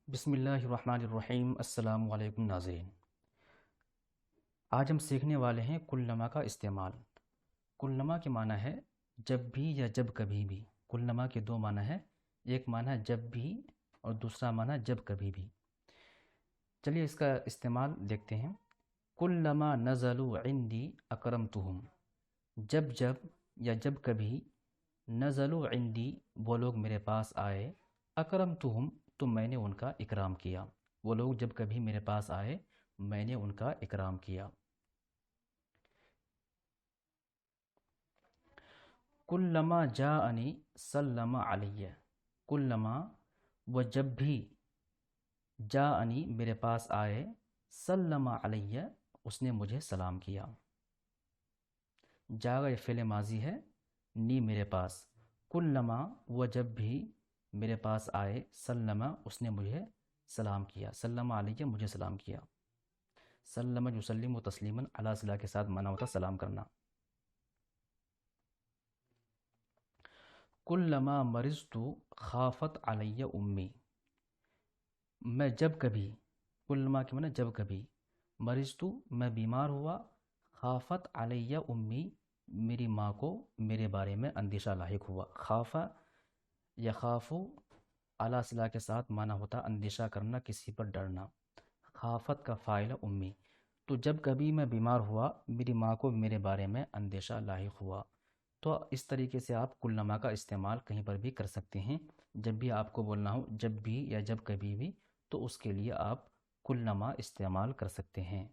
بسم اللہ الرحمن الرحیم۔ السلام علیکم ناظرین، آج ہم سیکھنے والے ہیں کلما کا استعمال۔ کلما کے معنی ہے جب بھی یا جب کبھی بھی۔ کلما کے دو معنی ہیں، ایک معنی جب بھی اور دوسرا معنی جب کبھی بھی۔ چلیے اس کا استعمال دیکھتے ہیں۔ کلما نزلوا عندی اکرمتہم، جب جب یا جب کبھی نزلوا عندی وہ لوگ میرے پاس آئے، اکرمتہم تو میں نے ان کا اکرام کیا۔ وہ لوگ جب کبھی میرے پاس آئے میں نے ان کا اکرام کیا۔ کلما جاءنی سلم علیہ، کلما وہ جب بھی جاءنی میرے پاس آئے، سلم علیہ اس نے مجھے سلام کیا۔ جاء یہ فعل ماضی ہے، نی میرے پاس، کلما وہ جب بھی میرے پاس آئے، سلم اس نے مجھے سلام کیا، سلم علیہ مجھے سلام کیا۔ سلم یسلم و تسلیماً علی صلہ کے ساتھ معنی ہوتا سلام کرنا۔ کلما مرضت خافت علی امی، میں جب کبھی، کلما کے معنی جب کبھی، مرضت میں بیمار ہوا، خافت علی امی میری ماں کو میرے بارے میں اندیشہ لاحق ہوا۔ خافہ یخاف اعلیٰ صلہ کے ساتھ معنی ہوتا اندیشہ کرنا، کسی پر ڈرنا۔ خافت کا فاعل امی، تو جب کبھی میں بیمار ہوا میری ماں کو میرے بارے میں اندیشہ لاحق ہوا۔ تو اس طریقے سے آپ کلما کا استعمال کہیں پر بھی کر سکتے ہیں۔ جب بھی آپ کو بولنا ہو جب بھی یا جب کبھی بھی، تو اس کے لیے آپ کلما استعمال کر سکتے ہیں۔